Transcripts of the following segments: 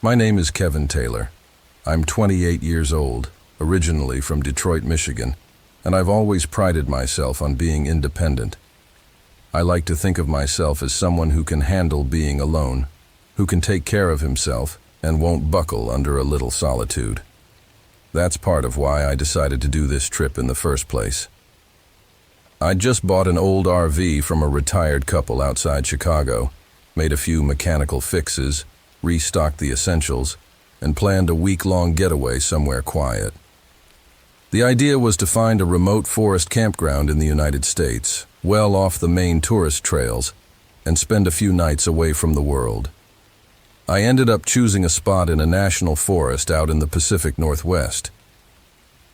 My name is Kevin Taylor. I'm 28 years old, originally from Detroit, Michigan, and I've always prided myself on being independent. I like to think of myself as someone who can handle being alone, who can take care of himself and won't buckle under a little solitude. That's part of why I decided to do this trip in the first place. I just bought an old RV from a retired couple outside Chicago, made a few mechanical fixes, restocked the essentials, and planned a week-long getaway somewhere quiet. The idea was to find a remote forest campground in the United States, well off the main tourist trails, and spend a few nights away from the world. I ended up choosing a spot in a national forest out in the Pacific Northwest.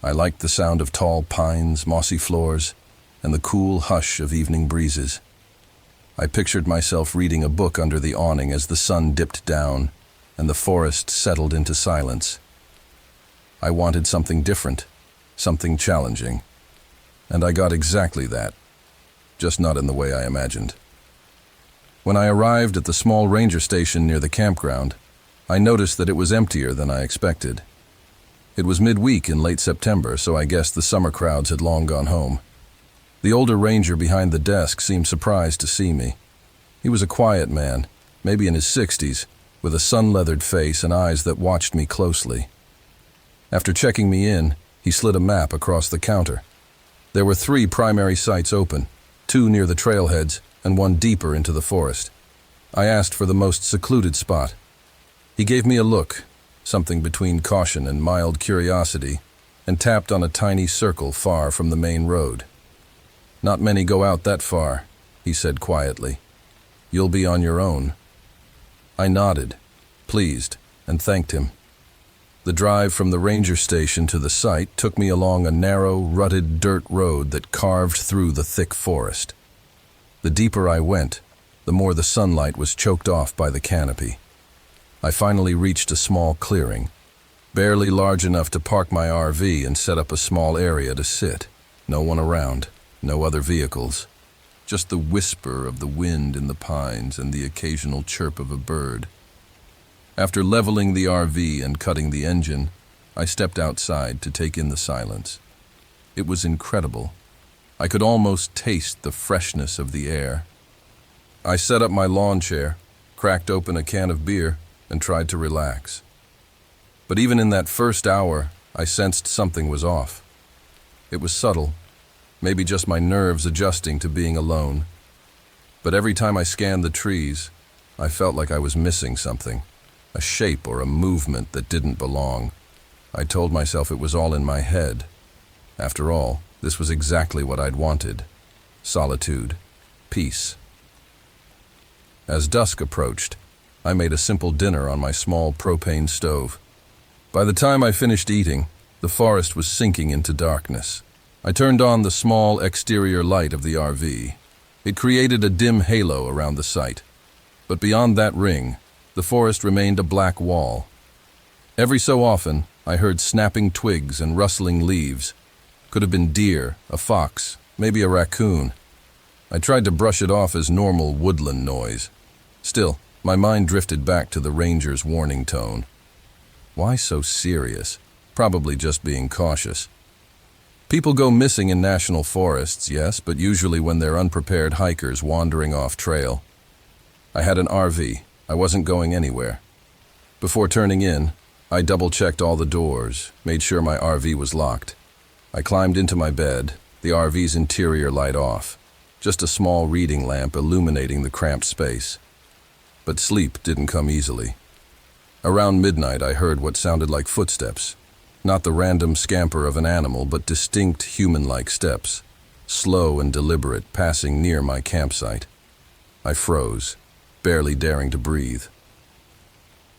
I liked the sound of tall pines, mossy floors, and the cool hush of evening breezes. I pictured myself reading a book under the awning as the sun dipped down and the forest settled into silence. I wanted something different, something challenging, and I got exactly that, just not in the way I imagined. When I arrived at the small ranger station near the campground, I noticed that it was emptier than I expected. It was midweek in late September, so I guessed the summer crowds had long gone home. The older ranger behind the desk seemed surprised to see me. He was a quiet man, maybe in his 60s, with a sun-leathered face and eyes that watched me closely. After checking me in, he slid a map across the counter. There were 3 primary sites open, 2 near the trailheads and 1 deeper into the forest. I asked for the most secluded spot. He gave me a look, something between caution and mild curiosity, and tapped on a tiny circle far from the main road. "Not many go out that far," he said quietly. "You'll be on your own." I nodded, pleased, and thanked him. The drive from the ranger station to the site took me along a narrow, rutted dirt road that carved through the thick forest. The deeper I went, the more the sunlight was choked off by the canopy. I finally reached a small clearing, barely large enough to park my RV and set up a small area to sit. No one around. No other vehicles, just the whisper of the wind in the pines and the occasional chirp of a bird. After leveling the RV and cutting the engine, I stepped outside to take in the silence. It was incredible. I could almost taste the freshness of the air. I set up my lawn chair, cracked open a can of beer, and tried to relax. But even in that first hour, I sensed something was off. It was subtle. Maybe just my nerves adjusting to being alone. But every time I scanned the trees, I felt like I was missing something, a shape or a movement that didn't belong. I told myself it was all in my head. After all, this was exactly what I'd wanted: solitude, peace. As dusk approached, I made a simple dinner on my small propane stove. By the time I finished eating, the forest was sinking into darkness. I turned on the small exterior light of the RV. It created a dim halo around the site. But beyond that ring, the forest remained a black wall. Every so often, I heard snapping twigs and rustling leaves. Could have been deer, a fox, maybe a raccoon. I tried to brush it off as normal woodland noise. Still, my mind drifted back to the ranger's warning tone. Why so serious? Probably just being cautious. People go missing in national forests, yes, but usually when they're unprepared hikers wandering off trail. I had an RV. I wasn't going anywhere. Before turning in, I double-checked all the doors, made sure my RV was locked. I climbed into my bed, the RV's interior light off, just a small reading lamp illuminating the cramped space. But sleep didn't come easily. Around midnight, I heard what sounded like footsteps. Not the random scamper of an animal, but distinct human-like steps, slow and deliberate, passing near my campsite. I froze, barely daring to breathe.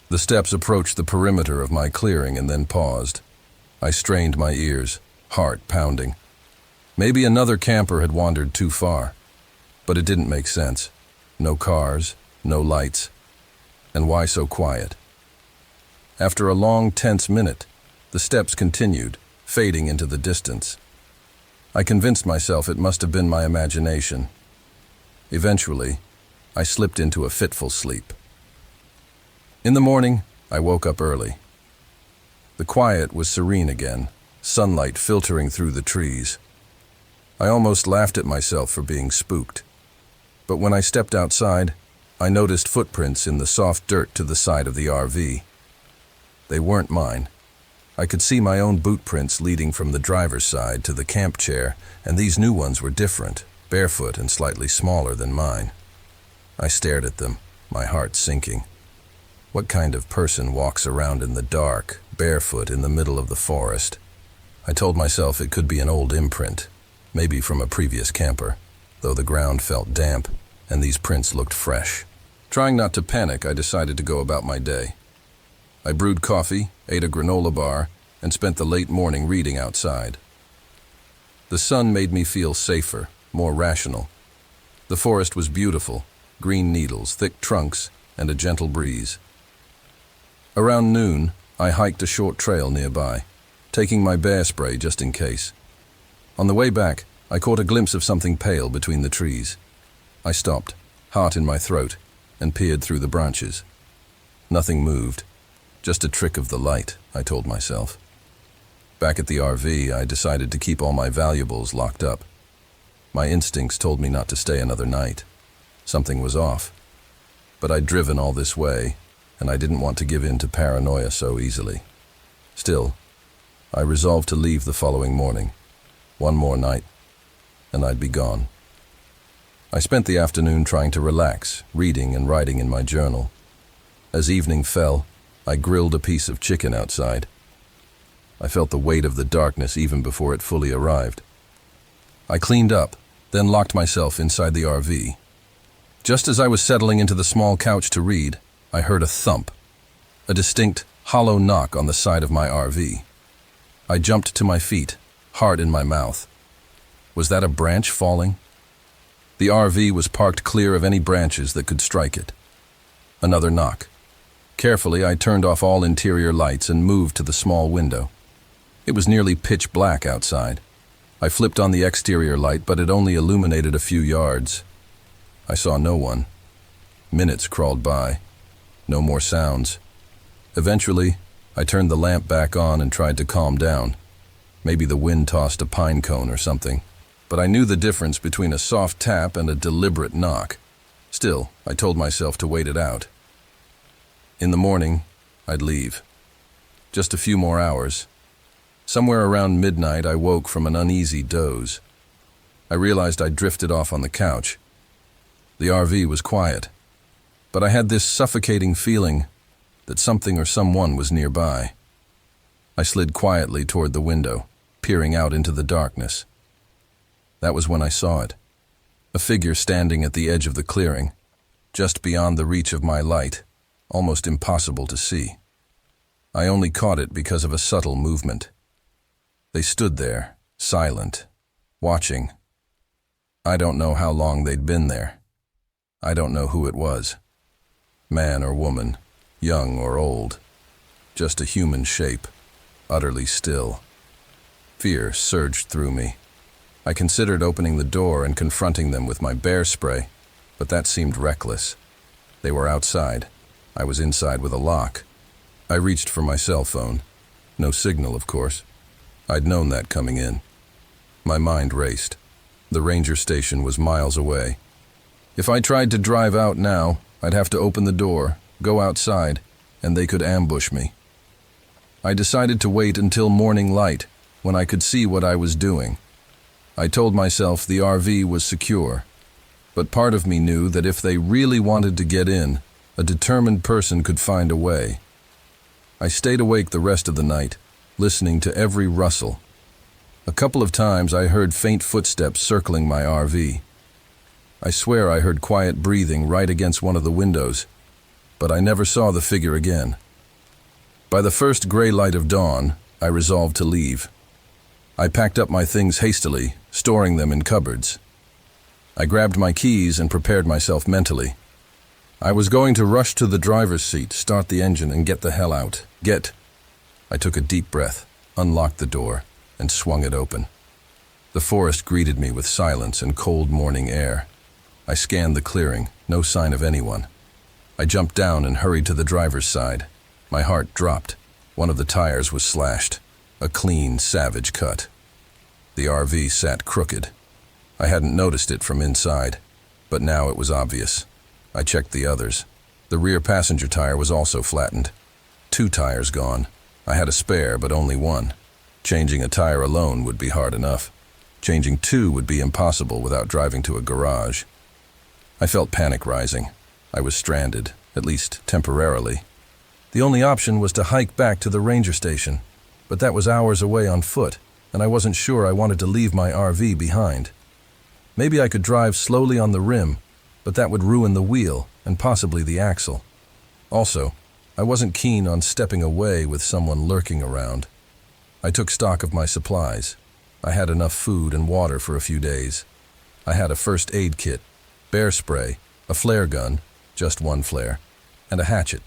The steps approached the perimeter of my clearing and then paused. I strained my ears, heart pounding. Maybe another camper had wandered too far, but it didn't make sense. No cars, no lights, and why so quiet? After a long, tense minute, the steps continued, fading into the distance. I convinced myself it must have been my imagination. Eventually, I slipped into a fitful sleep. In the morning, I woke up early. The quiet was serene again, sunlight filtering through the trees. I almost laughed at myself for being spooked. But when I stepped outside, I noticed footprints in the soft dirt to the side of the RV. They weren't mine. I could see my own boot prints leading from the driver's side to the camp chair, and these new ones were different, barefoot and slightly smaller than mine. I stared at them, my heart sinking. What kind of person walks around in the dark, barefoot in the middle of the forest? I told myself it could be an old imprint, maybe from a previous camper, though the ground felt damp and these prints looked fresh. Trying not to panic, I decided to go about my day. I brewed coffee, ate a granola bar, and spent the late morning reading outside. The sun made me feel safer, more rational. The forest was beautiful, green needles, thick trunks, and a gentle breeze. Around noon, I hiked a short trail nearby, taking my bear spray just in case. On the way back, I caught a glimpse of something pale between the trees. I stopped, heart in my throat, and peered through the branches. Nothing moved. Just a trick of the light, I told myself. Back at the RV, I decided to keep all my valuables locked up. My instincts told me not to stay another night. Something was off. But I'd driven all this way, and I didn't want to give in to paranoia so easily. Still, I resolved to leave the following morning. One more night, and I'd be gone. I spent the afternoon trying to relax, reading and writing in my journal. As evening fell, I grilled a piece of chicken outside. I felt the weight of the darkness even before it fully arrived. I cleaned up, then locked myself inside the RV. Just as I was settling into the small couch to read, I heard a thump, a distinct, hollow knock on the side of my RV. I jumped to my feet, heart in my mouth. Was that a branch falling? The RV was parked clear of any branches that could strike it. Another knock. Carefully, I turned off all interior lights and moved to the small window. It was nearly pitch black outside. I flipped on the exterior light, but it only illuminated a few yards. I saw no one. Minutes crawled by. No more sounds. Eventually, I turned the lamp back on and tried to calm down. Maybe the wind tossed a pine cone or something. But I knew the difference between a soft tap and a deliberate knock. Still, I told myself to wait it out. In the morning, I'd leave. Just a few more hours. Somewhere around midnight, I woke from an uneasy doze. I realized I'd drifted off on the couch. The RV was quiet, but I had this suffocating feeling that something or someone was nearby. I slid quietly toward the window, peering out into the darkness. That was when I saw it. A figure standing at the edge of the clearing, just beyond the reach of my light, almost impossible to see. I only caught it because of a subtle movement. They stood there, silent, watching. I don't know how long they'd been there. I don't know who it was. Man or woman, young or old. Just a human shape, utterly still. Fear surged through me. I considered opening the door and confronting them with my bear spray, but that seemed reckless. They were outside. I was inside with a lock. I reached for my cell phone. No signal, of course. I'd known that coming in. My mind raced. The ranger station was miles away. If I tried to drive out now, I'd have to open the door, go outside, and they could ambush me. I decided to wait until morning light, when I could see what I was doing. I told myself the RV was secure, but part of me knew that if they really wanted to get in, a determined person could find a way. I stayed awake the rest of the night, listening to every rustle. A couple of times I heard faint footsteps circling my RV. I swear I heard quiet breathing right against one of the windows, but I never saw the figure again. By the first gray light of dawn, I resolved to leave. I packed up my things hastily, storing them in cupboards. I grabbed my keys and prepared myself mentally. I was going to rush to the driver's seat, start the engine, and get the hell out. I took a deep breath, unlocked the door, and swung it open. The forest greeted me with silence and cold morning air. I scanned the clearing, no sign of anyone. I jumped down and hurried to the driver's side. My heart dropped. One of the tires was slashed, a clean, savage cut. The RV sat crooked. I hadn't noticed it from inside, but now it was obvious. I checked the others. The rear passenger tire was also flattened. 2 tires gone. I had a spare, but only one. Changing a tire alone would be hard enough. Changing 2 would be impossible without driving to a garage. I felt panic rising. I was stranded, at least temporarily. The only option was to hike back to the ranger station, but that was hours away on foot, and I wasn't sure I wanted to leave my RV behind. Maybe I could drive slowly on the rim, but that would ruin the wheel and possibly the axle. Also, I wasn't keen on stepping away with someone lurking around. I took stock of my supplies. I had enough food and water for a few days. I had a first aid kit, bear spray, a flare gun, just one flare, and a hatchet.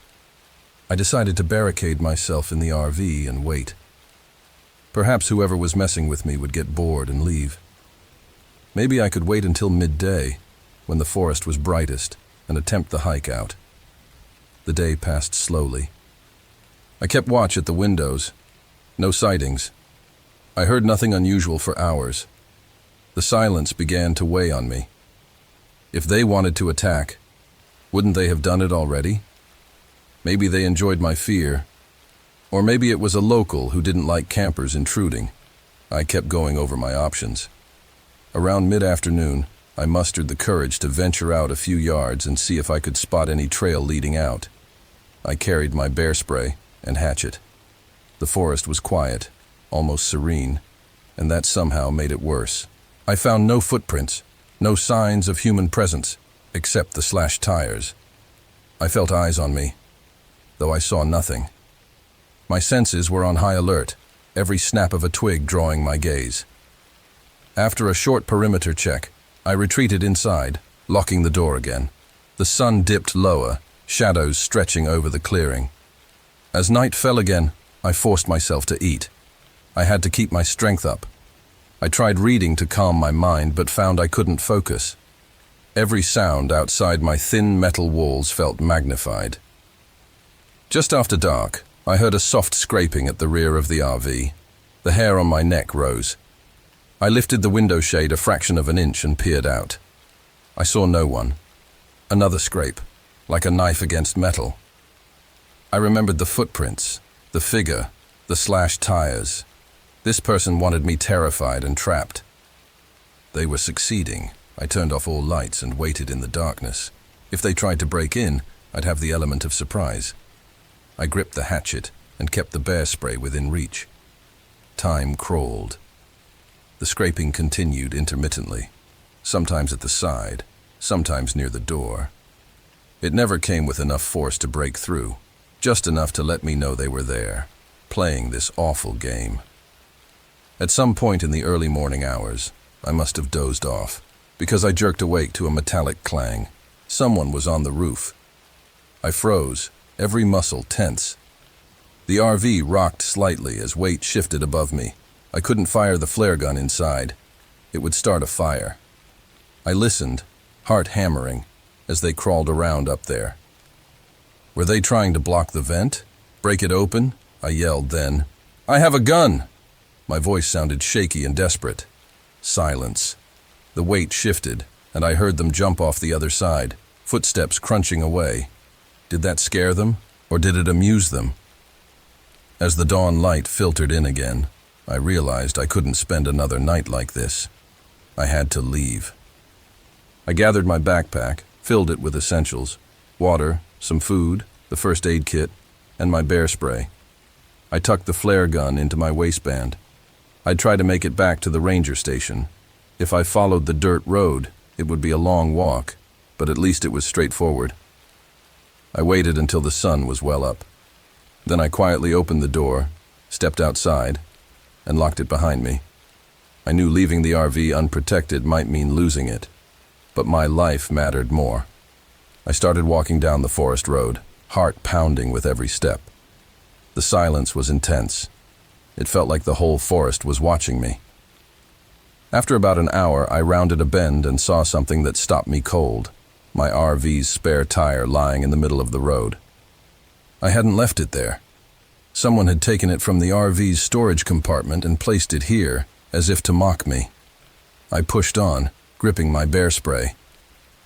I decided to barricade myself in the RV and wait. Perhaps whoever was messing with me would get bored and leave. Maybe I could wait until midday, when the forest was brightest, and attempt the hike out. The day passed slowly. I kept watch at the windows. No sightings. I heard nothing unusual for hours. The silence began to weigh on me. If they wanted to attack, wouldn't they have done it already? Maybe they enjoyed my fear, or maybe it was a local who didn't like campers intruding. I kept going over my options. Around mid-afternoon, I mustered the courage to venture out a few yards and see if I could spot any trail leading out. I carried my bear spray and hatchet. The forest was quiet, almost serene, and that somehow made it worse. I found no footprints, no signs of human presence, except the slashed tires. I felt eyes on me, though I saw nothing. My senses were on high alert, every snap of a twig drawing my gaze. After a short perimeter check, I retreated inside, locking the door again. The sun dipped lower, shadows stretching over the clearing. As night fell again, I forced myself to eat. I had to keep my strength up. I tried reading to calm my mind, but found I couldn't focus. Every sound outside my thin metal walls felt magnified. Just after dark, I heard a soft scraping at the rear of the RV. The hair on my neck rose. I lifted the window shade a fraction of an inch and peered out. I saw no one. Another scrape, like a knife against metal. I remembered the footprints, the figure, the slashed tires. This person wanted me terrified and trapped. They were succeeding. I turned off all lights and waited in the darkness. If they tried to break in, I'd have the element of surprise. I gripped the hatchet and kept the bear spray within reach. Time crawled. The scraping continued intermittently, sometimes at the side, sometimes near the door. It never came with enough force to break through, just enough to let me know they were there, playing this awful game. At some point in the early morning hours, I must have dozed off, because I jerked awake to a metallic clang. Someone was on the roof. I froze, every muscle tense. The RV rocked slightly as weight shifted above me. I couldn't fire the flare gun inside. It would start a fire. I listened, heart hammering, as they crawled around up there. Were they trying to block the vent? Break it open? I yelled then. "I have a gun!" My voice sounded shaky and desperate. Silence. The weight shifted, and I heard them jump off the other side, footsteps crunching away. Did that scare them, or did it amuse them? As the dawn light filtered in again, I realized I couldn't spend another night like this. I had to leave. I gathered my backpack, filled it with essentials, water, some food, the first aid kit, and my bear spray. I tucked the flare gun into my waistband. I'd try to make it back to the ranger station. If I followed the dirt road, it would be a long walk, but at least it was straightforward. I waited until the sun was well up. Then I quietly opened the door, stepped outside, and locked it behind me. I knew leaving the RV unprotected might mean losing it, but my life mattered more. I started walking down the forest road, heart pounding with every step. The silence was intense. It felt like the whole forest was watching me. After about an hour, I rounded a bend and saw something that stopped me cold, my RV's spare tire lying in the middle of the road. I hadn't left it there. Someone had taken it from the RV's storage compartment and placed it here, as if to mock me. I pushed on, gripping my bear spray.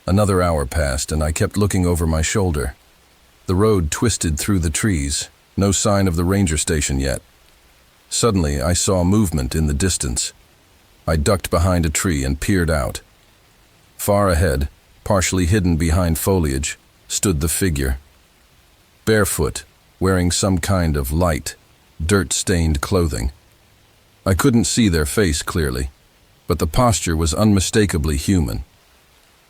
Another hour passed, and I kept looking over my shoulder. The road twisted through the trees, no sign of the ranger station yet. Suddenly, I saw movement in the distance. I ducked behind a tree and peered out. Far ahead, partially hidden behind foliage, stood the figure. Barefoot, wearing some kind of light, dirt-stained clothing. I couldn't see their face clearly, but the posture was unmistakably human.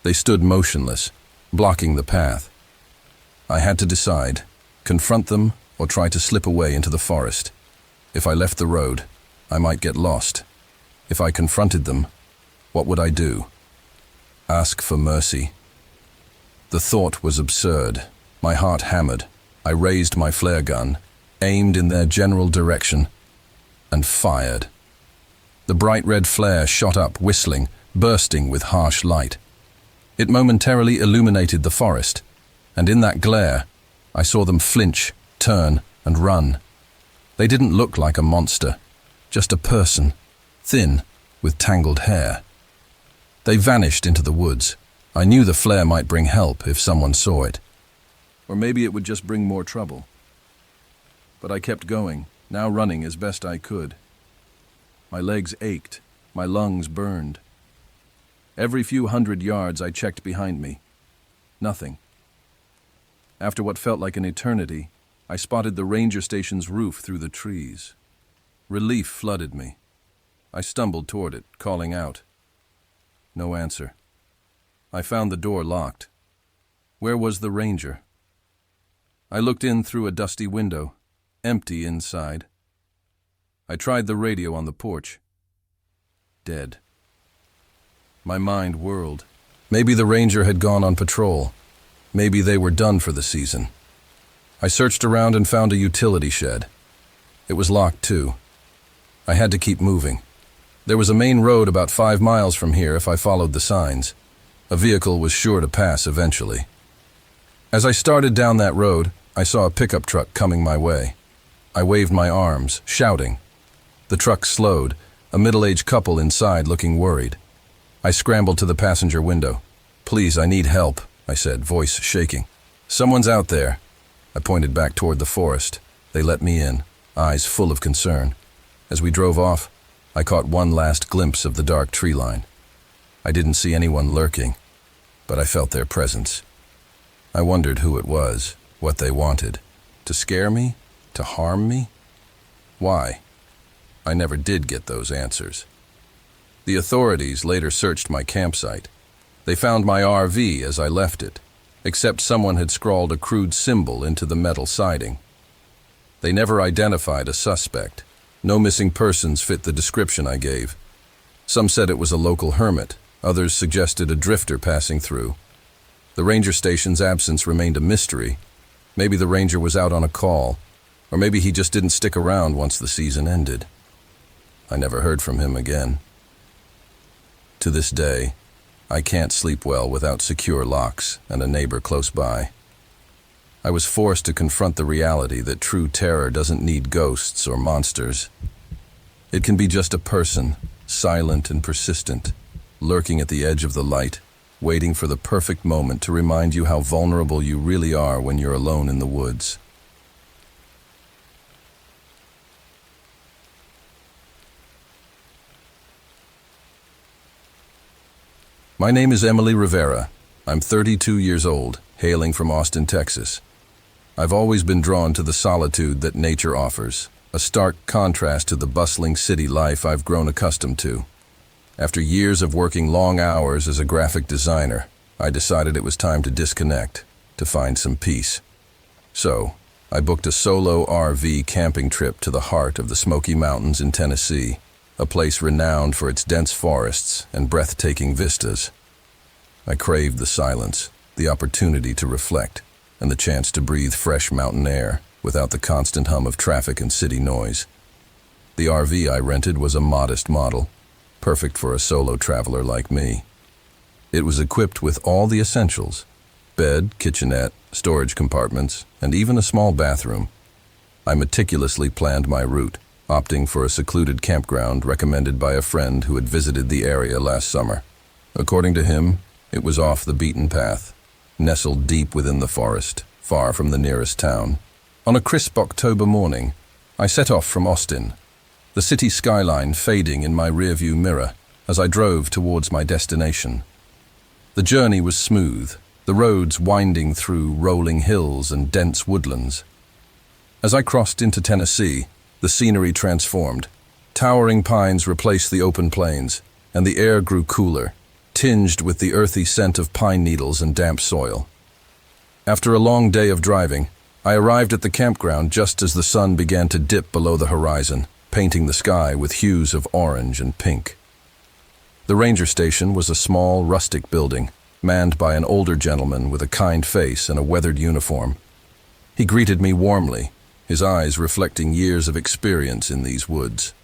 They stood motionless, blocking the path. I had to decide, confront them or try to slip away into the forest. If I left the road, I might get lost. If I confronted them, what would I do? Ask for mercy. The thought was absurd. My heart hammered. I raised my flare gun, aimed in their general direction, and fired. The bright red flare shot up, whistling, bursting with harsh light. It momentarily illuminated the forest, and in that glare, I saw them flinch, turn, and run. They didn't look like a monster, just a person, thin, with tangled hair. They vanished into the woods. I knew the flare might bring help if someone saw it. Or maybe it would just bring more trouble. But I kept going, now running as best I could. My legs ached, my lungs burned. Every few hundred yards I checked behind me. Nothing. After what felt like an eternity, I spotted the ranger station's roof through the trees. Relief flooded me. I stumbled toward it, calling out. No answer. I found the door locked. Where was the ranger? I looked in through a dusty window, empty inside. I tried the radio on the porch. Dead. My mind whirled. Maybe the ranger had gone on patrol. Maybe they were done for the season. I searched around and found a utility shed. It was locked too. I had to keep moving. There was a main road about 5 miles from here if I followed the signs. A vehicle was sure to pass eventually. As I started down that road, I saw a pickup truck coming my way. I waved my arms, shouting. The truck slowed, a middle-aged couple inside looking worried. I scrambled to the passenger window. Please, I need help, I said, voice shaking. Someone's out there. I pointed back toward the forest. They let me in, eyes full of concern. As we drove off, I caught one last glimpse of the dark tree line. I didn't see anyone lurking, but I felt their presence. I wondered who it was, what they wanted. To scare me? To harm me? Why? I never did get those answers. The authorities later searched my campsite. They found my RV as I left it, except someone had scrawled a crude symbol into the metal siding. They never identified a suspect. No missing persons fit the description I gave. Some said it was a local hermit. Others suggested a drifter passing through. The ranger station's absence remained a mystery. Maybe the ranger was out on a call, or maybe he just didn't stick around once the season ended. I never heard from him again. To this day, I can't sleep well without secure locks and a neighbor close by. I was forced to confront the reality that true terror doesn't need ghosts or monsters. It can be just a person, silent and persistent, lurking at the edge of the light, waiting for the perfect moment to remind you how vulnerable you really are when you're alone in the woods. My name is Emily Rivera. I'm 32 years old, hailing from Austin, Texas. I've always been drawn to the solitude that nature offers, a stark contrast to the bustling city life I've grown accustomed to. After years of working long hours as a graphic designer, I decided it was time to disconnect, to find some peace. So, I booked a solo RV camping trip to the heart of the Smoky Mountains in Tennessee, a place renowned for its dense forests and breathtaking vistas. I craved the silence, the opportunity to reflect, and the chance to breathe fresh mountain air without the constant hum of traffic and city noise. The RV I rented was a modest model, perfect for a solo traveler like me. It was equipped with all the essentials: bed, kitchenette, storage compartments, and even a small bathroom. I meticulously planned my route, opting for a secluded campground recommended by a friend who had visited the area last summer. According to him, it was off the beaten path, nestled deep within the forest, far from the nearest town. On a crisp October morning, I set off from Austin, the city skyline fading in my rearview mirror as I drove towards my destination. The journey was smooth, the roads winding through rolling hills and dense woodlands. As I crossed into Tennessee, the scenery transformed. Towering pines replaced the open plains, and the air grew cooler, tinged with the earthy scent of pine needles and damp soil. After a long day of driving, I arrived at the campground just as the sun began to dip below the horizon, painting the sky with hues of orange and pink. The ranger station was a small, rustic building, manned by an older gentleman with a kind face and a weathered uniform. He greeted me warmly, his eyes reflecting years of experience in these woods.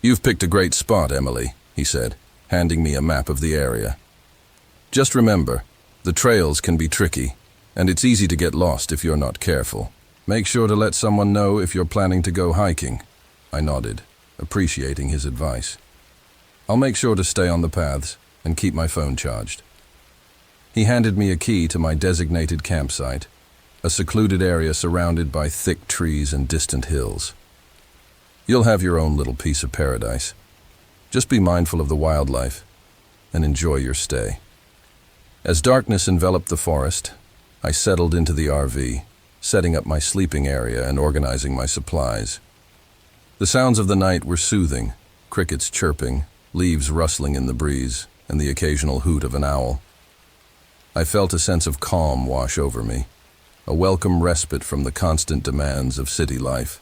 "You've picked a great spot, Emily," he said, handing me a map of the area. "Just remember, the trails can be tricky, and it's easy to get lost if you're not careful. Make sure to let someone know if you're planning to go hiking." I nodded, appreciating his advice. "I'll make sure to stay on the paths and keep my phone charged." He handed me a key to my designated campsite, a secluded area surrounded by thick trees and distant hills. "You'll have your own little piece of paradise. Just be mindful of the wildlife and enjoy your stay." As darkness enveloped the forest, I settled into the RV, setting up my sleeping area and organizing my supplies. The sounds of the night were soothing, crickets chirping, leaves rustling in the breeze, and the occasional hoot of an owl. I felt a sense of calm wash over me, a welcome respite from the constant demands of city life.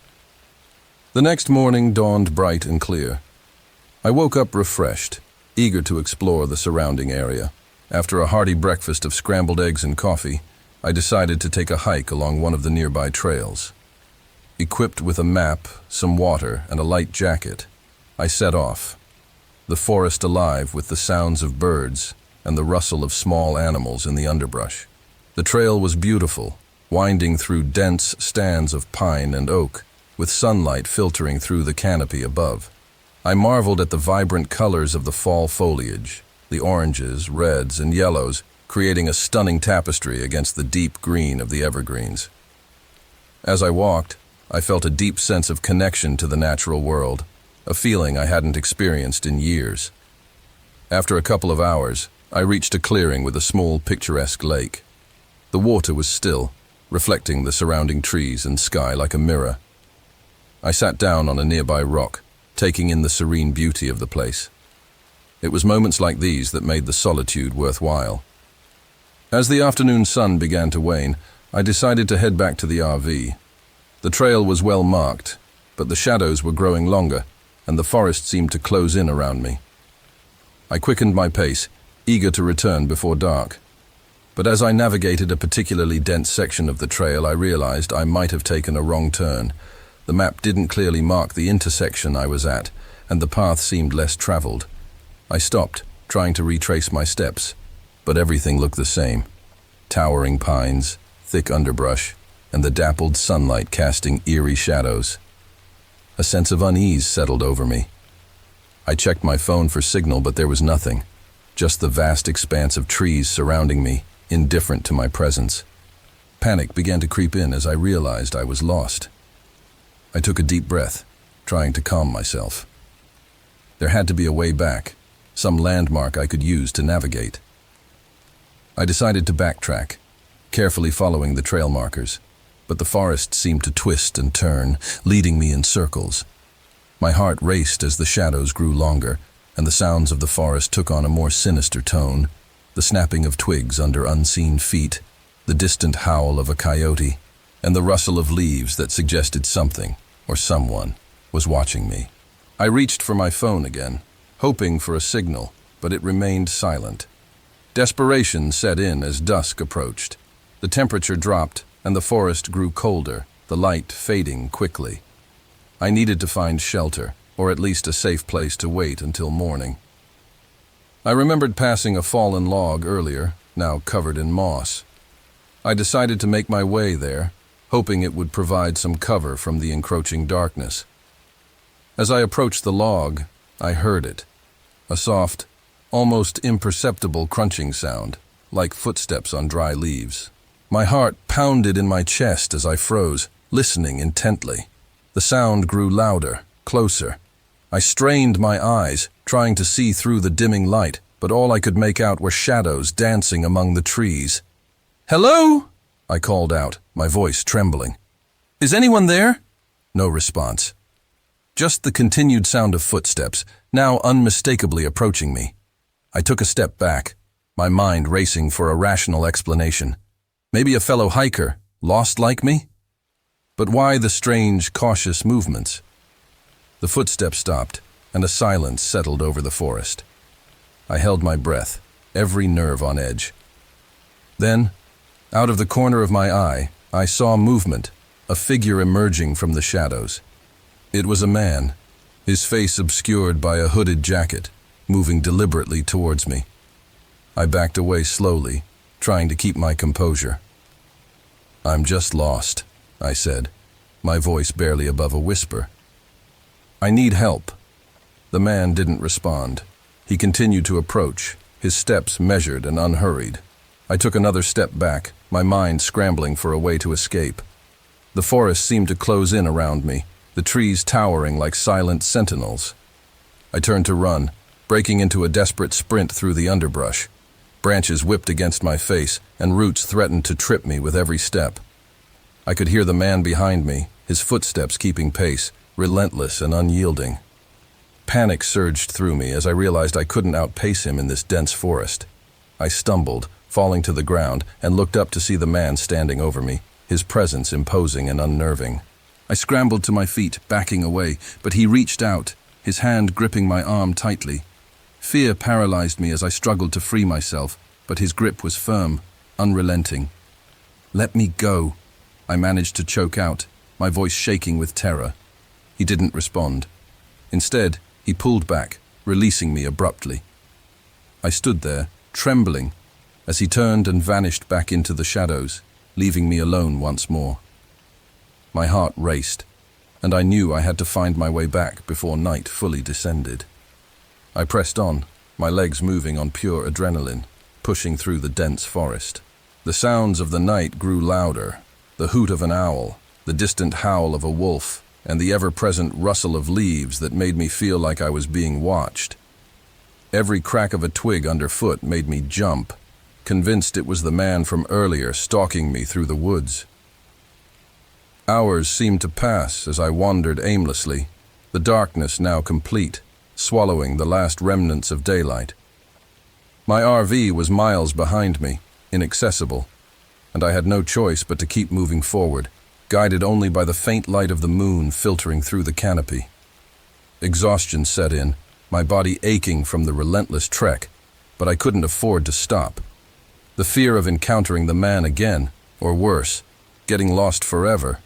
The next morning dawned bright and clear. I woke up refreshed, eager to explore the surrounding area. After a hearty breakfast of scrambled eggs and coffee, I decided to take a hike along one of the nearby trails. Equipped with a map, some water, and a light jacket, I set off, the forest alive with the sounds of birds and the rustle of small animals in the underbrush. The trail was beautiful, winding through dense stands of pine and oak, with sunlight filtering through the canopy above. I marveled at the vibrant colors of the fall foliage, the oranges, reds, and yellows, creating a stunning tapestry against the deep green of the evergreens. As I walked, I felt a deep sense of connection to the natural world, a feeling I hadn't experienced in years. After a couple of hours, I reached a clearing with a small, picturesque lake. The water was still, reflecting the surrounding trees and sky like a mirror. I sat down on a nearby rock, taking in the serene beauty of the place. It was moments like these that made the solitude worthwhile. As the afternoon sun began to wane, I decided to head back to the RV. The trail was well marked, but the shadows were growing longer, and the forest seemed to close in around me. I quickened my pace, eager to return before dark. But as I navigated a particularly dense section of the trail, I realized I might have taken a wrong turn. The map didn't clearly mark the intersection I was at, and the path seemed less traveled. I stopped, trying to retrace my steps, but everything looked the same. Towering pines, thick underbrush, and the dappled sunlight casting eerie shadows. A sense of unease settled over me. I checked my phone for signal, but there was nothing. Just the vast expanse of trees surrounding me, indifferent to my presence. Panic began to creep in as I realized I was lost. I took a deep breath, trying to calm myself. There had to be a way back, some landmark I could use to navigate. I decided to backtrack, carefully following the trail markers, but the forest seemed to twist and turn, leading me in circles. My heart raced as the shadows grew longer, and the sounds of the forest took on a more sinister tone, the snapping of twigs under unseen feet, the distant howl of a coyote, and the rustle of leaves that suggested something, or someone, was watching me. I reached for my phone again, hoping for a signal, but it remained silent. Desperation set in as dusk approached. The temperature dropped, and the forest grew colder, the light fading quickly. I needed to find shelter, or at least a safe place to wait until morning. I remembered passing a fallen log earlier, now covered in moss. I decided to make my way there, hoping it would provide some cover from the encroaching darkness. As I approached the log, I heard it, a soft, almost imperceptible crunching sound, like footsteps on dry leaves. My heart pounded in my chest as I froze, listening intently. The sound grew louder, closer. I strained my eyes, trying to see through the dimming light, but all I could make out were shadows dancing among the trees. "Hello?" I called out, my voice trembling. "Is anyone there?" No response. Just the continued sound of footsteps, now unmistakably approaching me. I took a step back, my mind racing for a rational explanation. Maybe a fellow hiker, lost like me? But why the strange, cautious movements? The footsteps stopped, and a silence settled over the forest. I held my breath, every nerve on edge. Then, out of the corner of my eye, I saw movement, a figure emerging from the shadows. It was a man, his face obscured by a hooded jacket, moving deliberately towards me. I backed away slowly, trying to keep my composure. "I'm just lost," I said, my voice barely above a whisper. "I need help." The man didn't respond. He continued to approach, his steps measured and unhurried. I took another step back, my mind scrambling for a way to escape. The forest seemed to close in around me, the trees towering like silent sentinels. I turned to run, breaking into a desperate sprint through the underbrush. Branches whipped against my face, and roots threatened to trip me with every step. I could hear the man behind me, his footsteps keeping pace, relentless and unyielding. Panic surged through me as I realized I couldn't outpace him in this dense forest. I stumbled, falling to the ground, and looked up to see the man standing over me, his presence imposing and unnerving. I scrambled to my feet, backing away, but he reached out, his hand gripping my arm tightly. Fear paralyzed me as I struggled to free myself, but his grip was firm, unrelenting. "Let me go," I managed to choke out, my voice shaking with terror. He didn't respond. Instead, he pulled back, releasing me abruptly. I stood there, trembling, as he turned and vanished back into the shadows, leaving me alone once more. My heart raced, and I knew I had to find my way back before night fully descended. I pressed on, my legs moving on pure adrenaline, pushing through the dense forest. The sounds of the night grew louder, the hoot of an owl, the distant howl of a wolf, and the ever-present rustle of leaves that made me feel like I was being watched. Every crack of a twig underfoot made me jump, convinced it was the man from earlier stalking me through the woods. Hours seemed to pass as I wandered aimlessly, the darkness now complete, swallowing the last remnants of daylight. My RV was miles behind me, inaccessible, and I had no choice but to keep moving forward, guided only by the faint light of the moon filtering through the canopy. Exhaustion set in, my body aching from the relentless trek, but I couldn't afford to stop. The fear of encountering the man again, or worse, getting lost forever,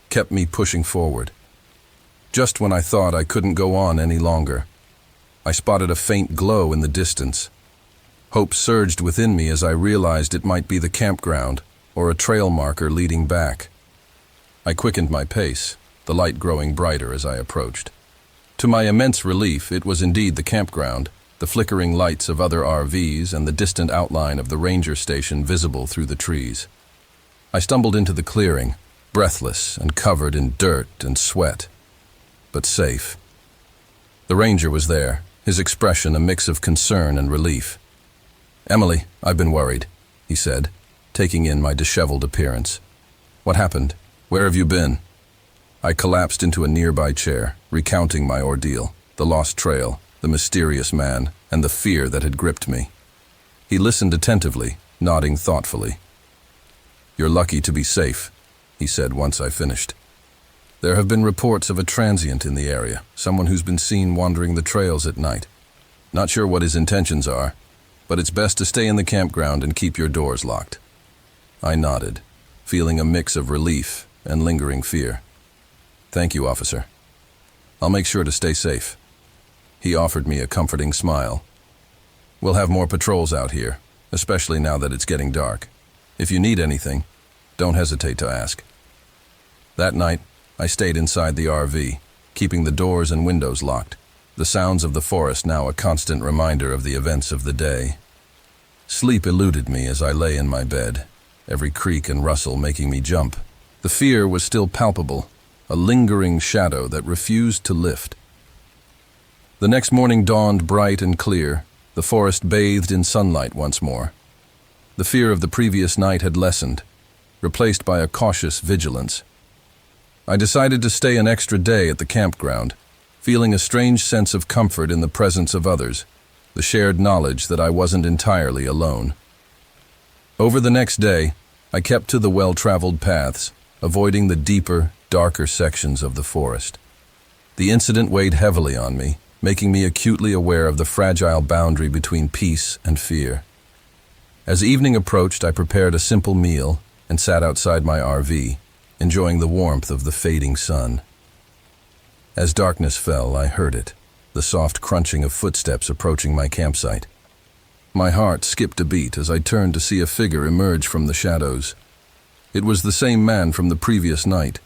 kept me pushing forward. Just when I thought I couldn't go on any longer, I spotted a faint glow in the distance. Hope surged within me as I realized it might be the campground or a trail marker leading back. I quickened my pace, the light growing brighter as I approached. To my immense relief, it was indeed the campground, the flickering lights of other RVs and the distant outline of the ranger station visible through the trees. I stumbled into the clearing, breathless and covered in dirt and sweat, but safe. The ranger was there, his expression a mix of concern and relief. "Emily, I've been worried," he said, taking in my disheveled appearance. "What happened? Where have you been?" I collapsed into a nearby chair, recounting my ordeal, the lost trail, the mysterious man, and the fear that had gripped me. He listened attentively, nodding thoughtfully. "You're lucky to be safe," he said once I finished. "There have been reports of a transient in the area, someone who's been seen wandering the trails at night. Not sure what his intentions are, but it's best to stay in the campground and keep your doors locked." I nodded, feeling a mix of relief and lingering fear. "Thank you, officer. I'll make sure to stay safe." He offered me a comforting smile. "We'll have more patrols out here, especially now that it's getting dark. If you need anything, don't hesitate to ask. That night, I stayed inside the RV, keeping the doors and windows locked, the sounds of the forest now a constant reminder of the events of the day. Sleep eluded me as I lay in my bed, every creak and rustle making me jump. The fear was still palpable, a lingering shadow that refused to lift. The next morning dawned bright and clear, the forest bathed in sunlight once more. The fear of the previous night had lessened, replaced by a cautious vigilance. I decided to stay an extra day at the campground, feeling a strange sense of comfort in the presence of others, the shared knowledge that I wasn't entirely alone. Over the next day, I kept to the well-traveled paths, avoiding the deeper, darker sections of the forest. The incident weighed heavily on me, making me acutely aware of the fragile boundary between peace and fear. As evening approached, I prepared a simple meal and sat outside my RV, enjoying the warmth of the fading sun. As darkness fell, I heard it, the soft crunching of footsteps approaching my campsite. My heart skipped a beat as I turned to see a figure emerge from the shadows. It was the same man from the previous night,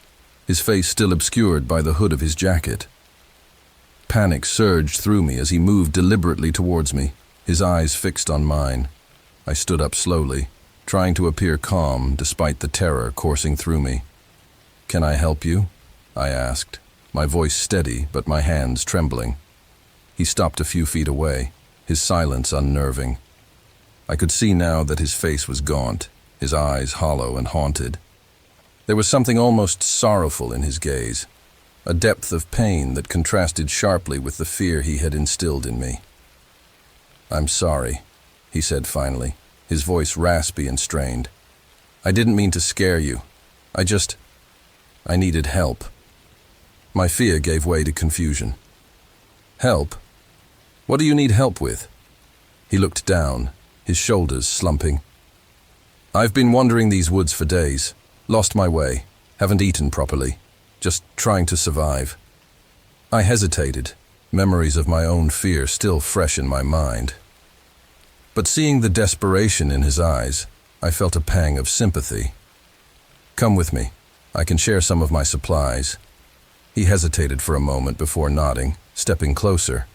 his face still obscured by the hood of his jacket. Panic surged through me as he moved deliberately towards me, his eyes fixed on mine. I stood up slowly, trying to appear calm despite the terror coursing through me. "Can I help you?" I asked, my voice steady but my hands trembling. He stopped a few feet away, his silence unnerving. I could see now that his face was gaunt, his eyes hollow and haunted. There was something almost sorrowful in his gaze, a depth of pain that contrasted sharply with the fear he had instilled in me. "I'm sorry," he said finally, his voice raspy and strained. "I didn't mean to scare you. I needed help." My fear gave way to confusion. "Help? What do you need help with?" He looked down, his shoulders slumping. "I've been wandering these woods for days, lost my way, haven't eaten properly, just trying to survive." I hesitated, memories of my own fear still fresh in my mind. But seeing the desperation in his eyes, I felt a pang of sympathy. "Come with me. I can share some of my supplies." He hesitated for a moment before nodding, stepping closer.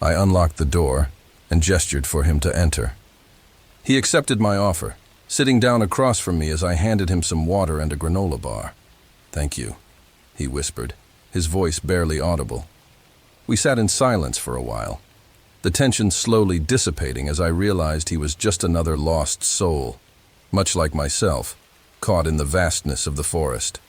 I unlocked the door and gestured for him to enter. He accepted my offer, sitting down across from me as I handed him some water and a granola bar. "Thank you," he whispered, his voice barely audible. We sat in silence for a while, the tension slowly dissipating as I realized he was just another lost soul, much like myself, caught in the vastness of the forest.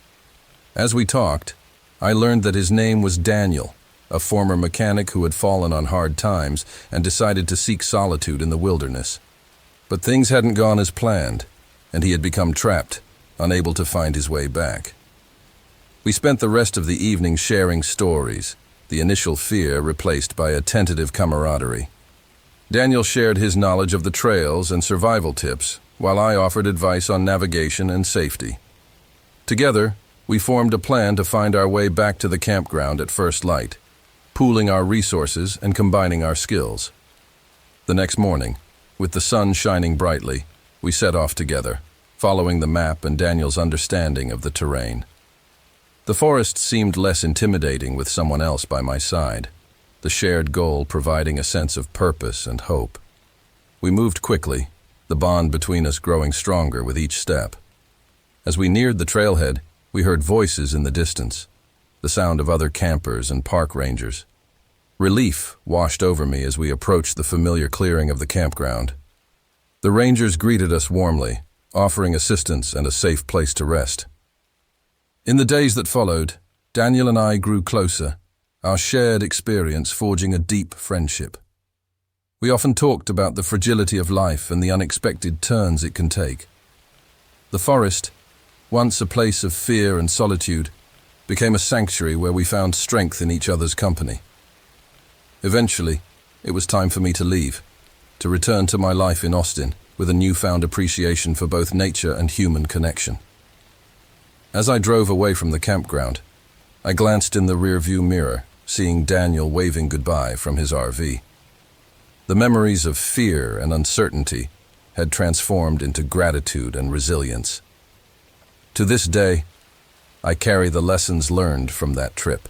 As we talked, I learned that his name was Daniel, a former mechanic who had fallen on hard times and decided to seek solitude in the wilderness. But things hadn't gone as planned, and he had become trapped, unable to find his way back. We spent the rest of the evening sharing stories, the initial fear replaced by a tentative camaraderie. Daniel shared his knowledge of the trails and survival tips, while I offered advice on navigation and safety. Together, we formed a plan to find our way back to the campground at first light, pooling our resources and combining our skills. The next morning, with the sun shining brightly, we set off together, following the map and Daniel's understanding of the terrain. The forest seemed less intimidating with someone else by my side, the shared goal providing a sense of purpose and hope. We moved quickly, the bond between us growing stronger with each step. As we neared the trailhead, we heard voices in the distance, the sound of other campers and park rangers. Relief washed over me as we approached the familiar clearing of the campground. The rangers greeted us warmly, offering assistance and a safe place to rest. In the days that followed, Daniel and I grew closer, our shared experience forging a deep friendship. We often talked about the fragility of life and the unexpected turns it can take. The forest, once a place of fear and solitude, became a sanctuary where we found strength in each other's company. Eventually, it was time for me to leave, to return to my life in Austin with a newfound appreciation for both nature and human connection. As I drove away from the campground, I glanced in the rearview mirror, seeing Daniel waving goodbye from his RV. The memories of fear and uncertainty had transformed into gratitude and resilience. To this day, I carry the lessons learned from that trip.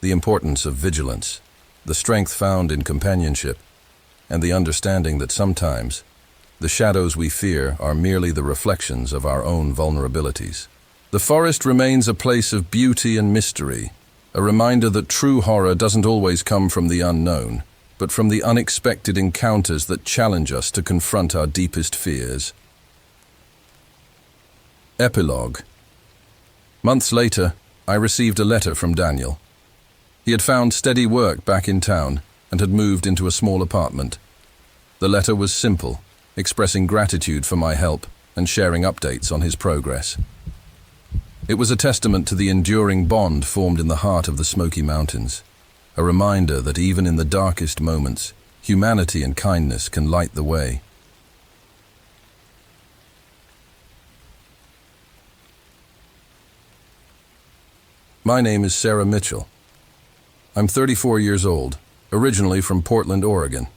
The importance of vigilance, the strength found in companionship, and the understanding that sometimes the shadows we fear are merely the reflections of our own vulnerabilities. The forest remains a place of beauty and mystery, a reminder that true horror doesn't always come from the unknown, but from the unexpected encounters that challenge us to confront our deepest fears. Epilogue. Months later, I received a letter from Daniel. He had found steady work back in town and had moved into a small apartment. The letter was simple, expressing gratitude for my help and sharing updates on his progress. It was a testament to the enduring bond formed in the heart of the Smoky Mountains, a reminder that even in the darkest moments, humanity and kindness can light the way. My name is Sarah Mitchell. I'm 34 years old, originally from Portland, Oregon.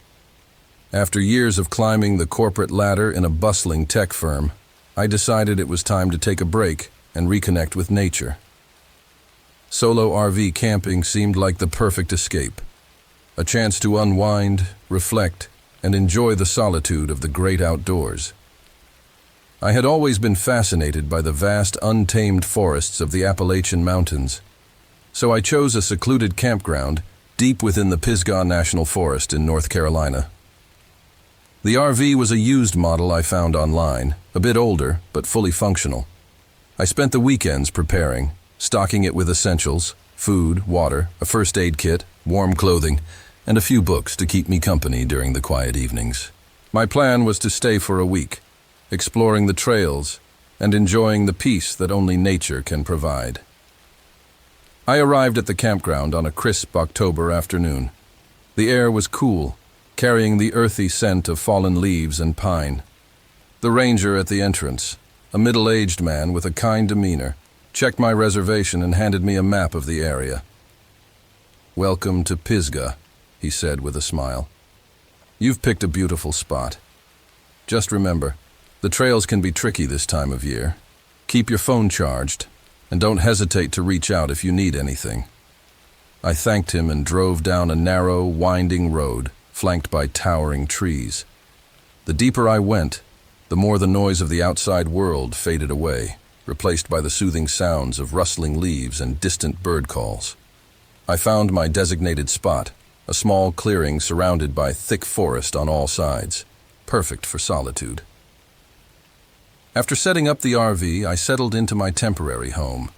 After years of climbing the corporate ladder in a bustling tech firm, I decided it was time to take a break and reconnect with nature. Solo RV camping seemed like the perfect escape, a chance to unwind, reflect, and enjoy the solitude of the great outdoors. I had always been fascinated by the vast, untamed forests of the Appalachian Mountains, so I chose a secluded campground deep within the Pisgah National Forest in North Carolina. The RV was a used model I found online, a bit older, but fully functional. I spent the weekends preparing, stocking it with essentials, food, water, a first aid kit, warm clothing, and a few books to keep me company during the quiet evenings. My plan was to stay for a week, exploring the trails and enjoying the peace that only nature can provide. I arrived at the campground on a crisp October afternoon. The air was cool, carrying the earthy scent of fallen leaves and pine. The ranger at the entrance, a middle-aged man with a kind demeanor, checked my reservation and handed me a map of the area. "Welcome to Pisgah," he said with a smile. "You've picked a beautiful spot. Just remember, the trails can be tricky this time of year. Keep your phone charged, and don't hesitate to reach out if you need anything." I thanked him and drove down a narrow, winding road, flanked by towering trees. The deeper I went, the more the noise of the outside world faded away, replaced by the soothing sounds of rustling leaves and distant bird calls. I found my designated spot, a small clearing surrounded by thick forest on all sides, perfect for solitude. After setting up the RV, I settled into my temporary home.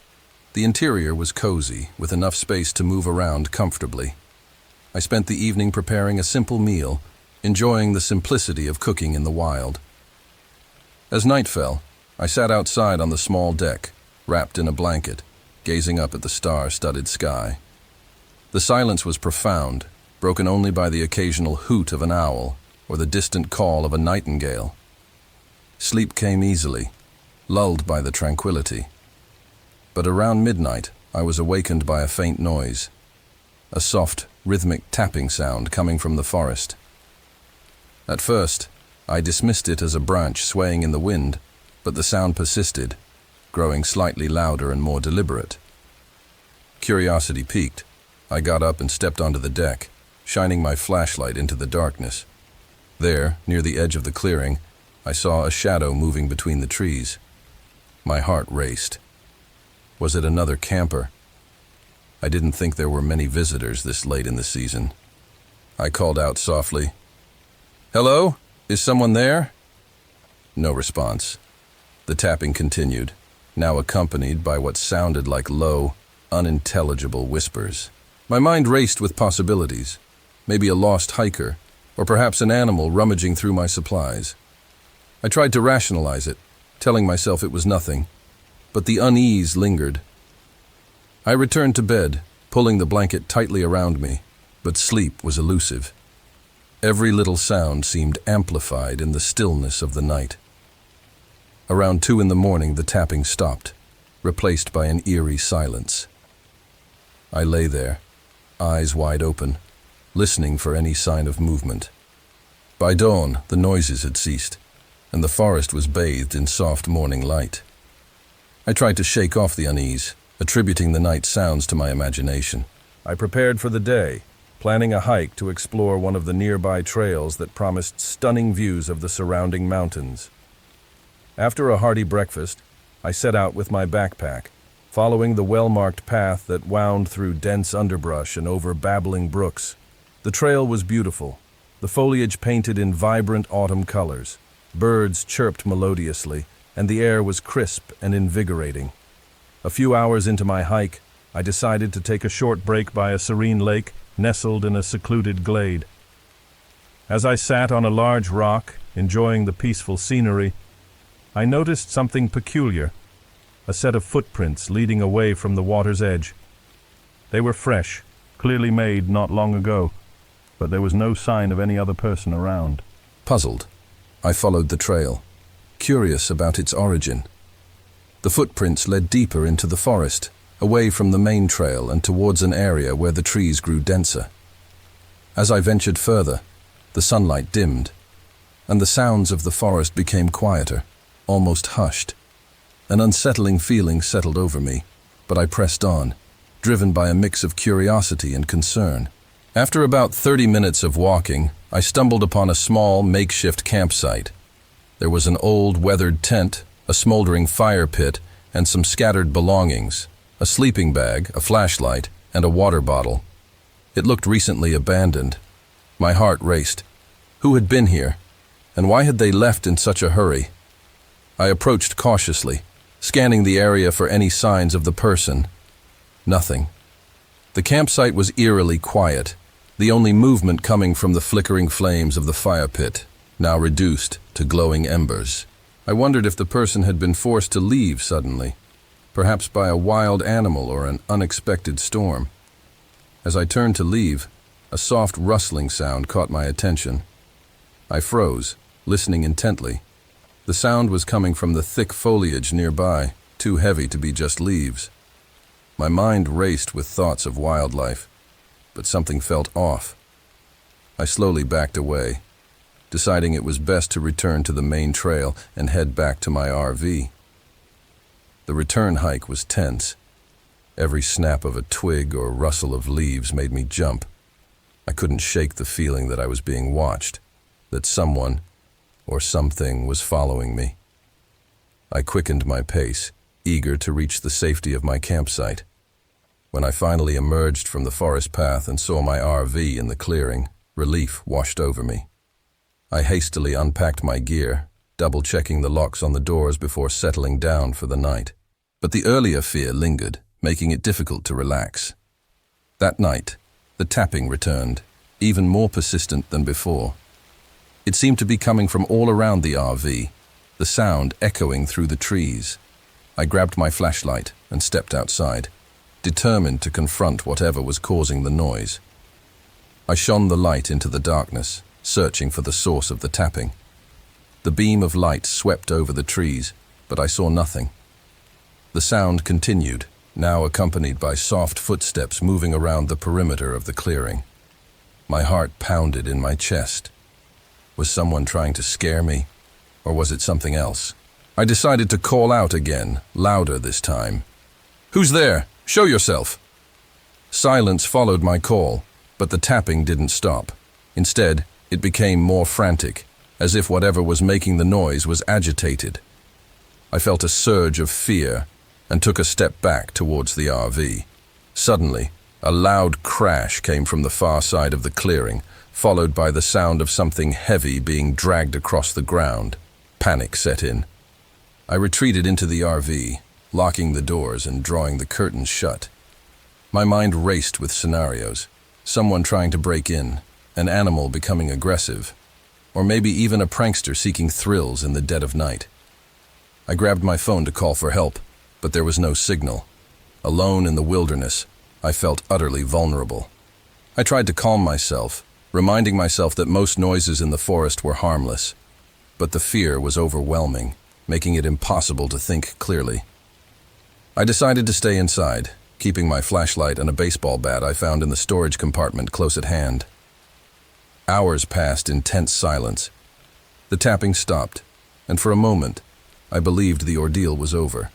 The interior was cozy, with enough space to move around comfortably. I spent the evening preparing a simple meal, enjoying the simplicity of cooking in the wild. As night fell, I sat outside on the small deck, wrapped in a blanket, gazing up at the star-studded sky. The silence was profound, broken only by the occasional hoot of an owl or the distant call of a nightingale. Sleep came easily, lulled by the tranquility. But around midnight, I was awakened by a faint noise, a soft, rhythmic tapping sound coming from the forest. At first, I dismissed it as a branch swaying in the wind, but the sound persisted, growing slightly louder and more deliberate. Curiosity piqued. I got up and stepped onto the deck, shining my flashlight into the darkness. There, near the edge of the clearing, I saw a shadow moving between the trees. My heart raced. Was it another camper? I didn't think there were many visitors this late in the season. I called out softly, "Hello? Is someone there?" No response. The tapping continued, now accompanied by what sounded like low, unintelligible whispers. My mind raced with possibilities. Maybe a lost hiker, or perhaps an animal rummaging through my supplies. I tried to rationalize it, telling myself it was nothing, but the unease lingered. I returned to bed, pulling the blanket tightly around me, but sleep was elusive. Every little sound seemed amplified in the stillness of the night. Around 2 a.m, the tapping stopped, replaced by an eerie silence. I lay there, eyes wide open, listening for any sign of movement. By dawn, the noises had ceased, and the forest was bathed in soft morning light. I tried to shake off the unease, attributing the night sounds to my imagination. I prepared for the day, planning a hike to explore one of the nearby trails that promised stunning views of the surrounding mountains. After a hearty breakfast, I set out with my backpack, following the well-marked path that wound through dense underbrush and over babbling brooks. The trail was beautiful, the foliage painted in vibrant autumn colors. Birds chirped melodiously, and the air was crisp and invigorating. A few hours into my hike, I decided to take a short break by a serene lake nestled in a secluded glade. As I sat on a large rock, enjoying the peaceful scenery, I noticed something peculiar, a set of footprints leading away from the water's edge. They were fresh, clearly made not long ago, but there was no sign of any other person around. Puzzled, I followed the trail, curious about its origin. The footprints led deeper into the forest, away from the main trail and towards an area where the trees grew denser. As I ventured further, the sunlight dimmed, and the sounds of the forest became quieter, almost hushed. An unsettling feeling settled over me, but I pressed on, driven by a mix of curiosity and concern. After about 30 minutes of walking, I stumbled upon a small, makeshift campsite. There was an old, weathered tent, a smoldering fire pit, and some scattered belongings, a sleeping bag, a flashlight, and a water bottle. It looked recently abandoned. My heart raced. Who had been here? And why had they left in such a hurry? I approached cautiously, scanning the area for any signs of the person. Nothing. The campsite was eerily quiet, the only movement coming from the flickering flames of the fire pit, now reduced to glowing embers. I wondered if the person had been forced to leave suddenly, perhaps by a wild animal or an unexpected storm. As I turned to leave, a soft rustling sound caught my attention. I froze, listening intently. The sound was coming from the thick foliage nearby, too heavy to be just leaves. My mind raced with thoughts of wildlife, but something felt off. I slowly backed away, deciding it was best to return to the main trail and head back to my RV. The return hike was tense. Every snap of a twig or rustle of leaves made me jump. I couldn't shake the feeling that I was being watched, that someone or something was following me. I quickened my pace, eager to reach the safety of my campsite. When I finally emerged from the forest path and saw my RV in the clearing, relief washed over me. I hastily unpacked my gear, double-checking the locks on the doors before settling down for the night. But the earlier fear lingered, making it difficult to relax. That night, the tapping returned, even more persistent than before. It seemed to be coming from all around the RV, the sound echoing through the trees. I grabbed my flashlight and stepped outside, determined to confront whatever was causing the noise. I shone the light into the darkness, searching for the source of the tapping. The beam of light swept over the trees, but I saw nothing. The sound continued, now accompanied by soft footsteps moving around the perimeter of the clearing. My heart pounded in my chest. Was someone trying to scare me, or was it something else? I decided to call out again, louder this time. "Who's there? Show yourself!" Silence followed my call, but the tapping didn't stop. Instead, it became more frantic, as if whatever was making the noise was agitated. I felt a surge of fear and took a step back towards the RV. Suddenly, a loud crash came from the far side of the clearing, followed by the sound of something heavy being dragged across the ground. Panic set in. I retreated into the RV, locking the doors and drawing the curtains shut. My mind raced with scenarios. Someone trying to break in, an animal becoming aggressive, or maybe even a prankster seeking thrills in the dead of night. I grabbed my phone to call for help, but there was no signal. Alone in the wilderness, I felt utterly vulnerable. I tried to calm myself, reminding myself that most noises in the forest were harmless, but the fear was overwhelming, making it impossible to think clearly. I decided to stay inside, keeping my flashlight and a baseball bat I found in the storage compartment close at hand. Hours passed in tense silence. The tapping stopped, and for a moment, I believed the ordeal was over.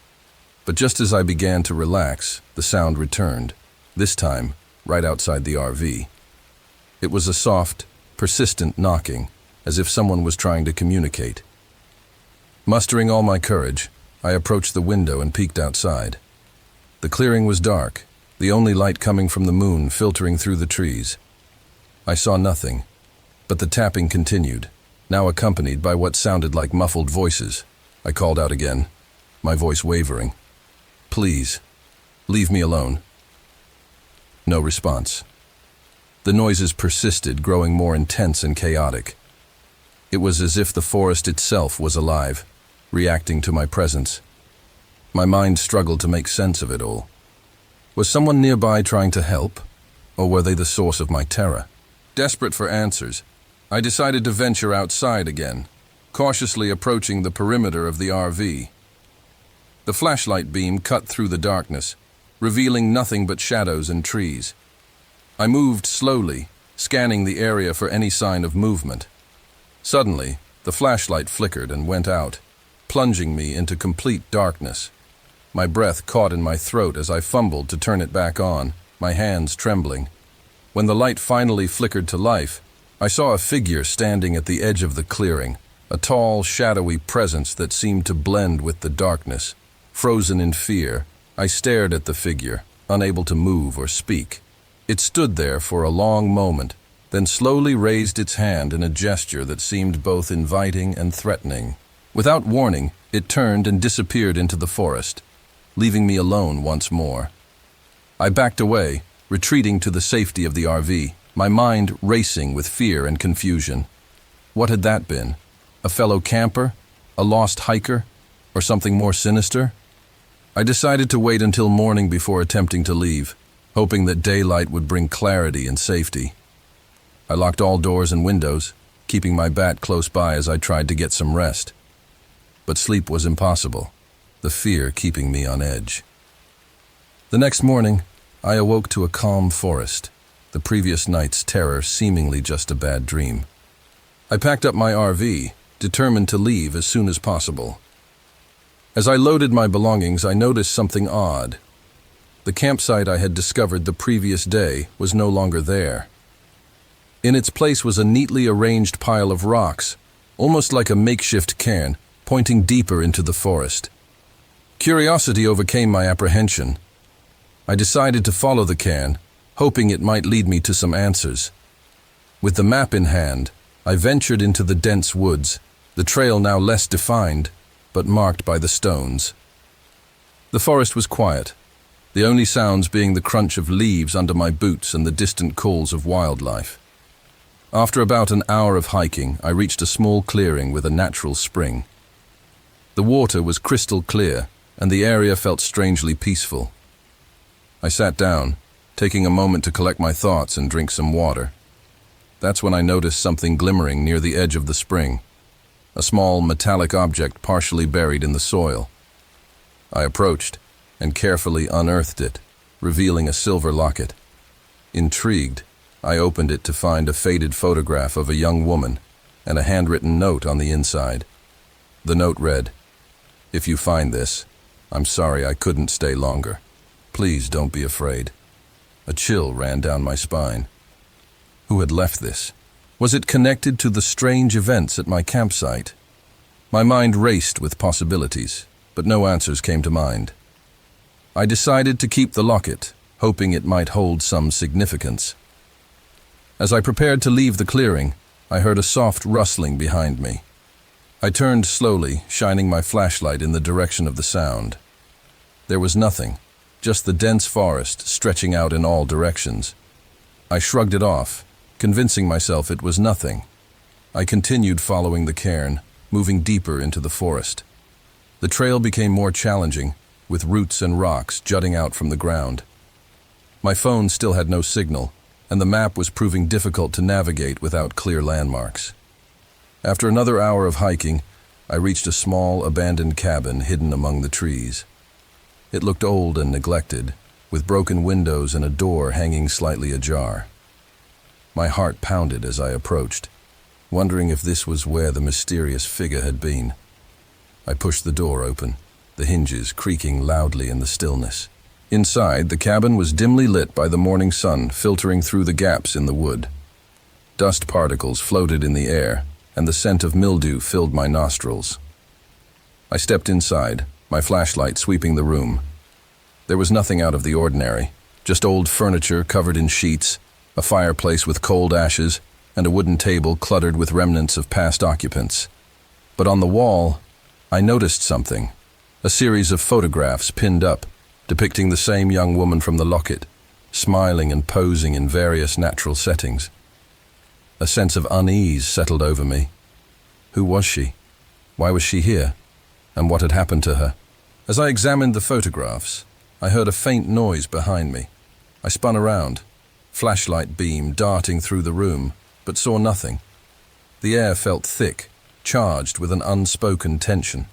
But just as I began to relax, the sound returned, this time right outside the RV. It was a soft, persistent knocking, as if someone was trying to communicate. Mustering all my courage, I approached the window and peeked outside. The clearing was dark, the only light coming from the moon filtering through the trees. I saw nothing, but the tapping continued, now accompanied by what sounded like muffled voices. I called out again, my voice wavering. "Please, leave me alone." No response. The noises persisted, growing more intense and chaotic. It was as if the forest itself was alive, reacting to my presence. My mind struggled to make sense of it all. Was someone nearby trying to help, or were they the source of my terror? Desperate for answers, I decided to venture outside again, cautiously approaching the perimeter of the RV. The flashlight beam cut through the darkness, revealing nothing but shadows and trees. I moved slowly, scanning the area for any sign of movement. Suddenly, the flashlight flickered and went out, plunging me into complete darkness. My breath caught in my throat as I fumbled to turn it back on, my hands trembling. When the light finally flickered to life, I saw a figure standing at the edge of the clearing, a tall, shadowy presence that seemed to blend with the darkness. Frozen in fear, I stared at the figure, unable to move or speak. It stood there for a long moment, then slowly raised its hand in a gesture that seemed both inviting and threatening. Without warning, it turned and disappeared into the forest, leaving me alone once more. I backed away, retreating to the safety of the RV, my mind racing with fear and confusion. What had that been? A fellow camper? A lost hiker? Or something more sinister? I decided to wait until morning before attempting to leave, hoping that daylight would bring clarity and safety. I locked all doors and windows, keeping my bat close by as I tried to get some rest. But sleep was impossible, the fear keeping me on edge. The next morning, I awoke to a calm forest, the previous night's terror seemingly just a bad dream. I packed up my RV, determined to leave as soon as possible. As I loaded my belongings, I noticed something odd. The campsite I had discovered the previous day was no longer there. In its place was a neatly arranged pile of rocks, almost like a makeshift cairn, pointing deeper into the forest. Curiosity overcame my apprehension. I decided to follow the cairn, hoping it might lead me to some answers. With the map in hand, I ventured into the dense woods, the trail now less defined, but marked by the stones. The forest was quiet, the only sounds being the crunch of leaves under my boots and the distant calls of wildlife. After about an hour of hiking, I reached a small clearing with a natural spring. The water was crystal clear, and the area felt strangely peaceful. I sat down, taking a moment to collect my thoughts and drink some water. That's when I noticed something glimmering near the edge of the spring, a small metallic object partially buried in the soil. I approached and carefully unearthed it, revealing a silver locket. Intrigued, I opened it to find a faded photograph of a young woman and a handwritten note on the inside. The note read, "If you find this, I'm sorry I couldn't stay longer. Please don't be afraid." A chill ran down my spine. Who had left this? Was it connected to the strange events at my campsite? My mind raced with possibilities, but no answers came to mind. I decided to keep the locket, hoping it might hold some significance. As I prepared to leave the clearing, I heard a soft rustling behind me. I turned slowly, shining my flashlight in the direction of the sound. There was nothing, just the dense forest stretching out in all directions. I shrugged it off, convincing myself it was nothing. I continued following the cairn, moving deeper into the forest. The trail became more challenging, with roots and rocks jutting out from the ground. My phone still had no signal, and the map was proving difficult to navigate without clear landmarks. After another hour of hiking, I reached a small, abandoned cabin hidden among the trees. It looked old and neglected, with broken windows and a door hanging slightly ajar. My heart pounded as I approached, wondering if this was where the mysterious figure had been. I pushed the door open, the hinges creaking loudly in the stillness. Inside, the cabin was dimly lit by the morning sun filtering through the gaps in the wood. Dust particles floated in the air, and the scent of mildew filled my nostrils. I stepped inside, my flashlight sweeping the room. There was nothing out of the ordinary, just old furniture covered in sheets, a fireplace with cold ashes, and a wooden table cluttered with remnants of past occupants. But on the wall, I noticed something, a series of photographs pinned up, depicting the same young woman from the locket, smiling and posing in various natural settings. A sense of unease settled over me. Who was she? Why was she here? And what had happened to her? As I examined the photographs, I heard a faint noise behind me. I spun around, flashlight beam darting through the room, but saw nothing. The air felt thick, charged with an unspoken tension.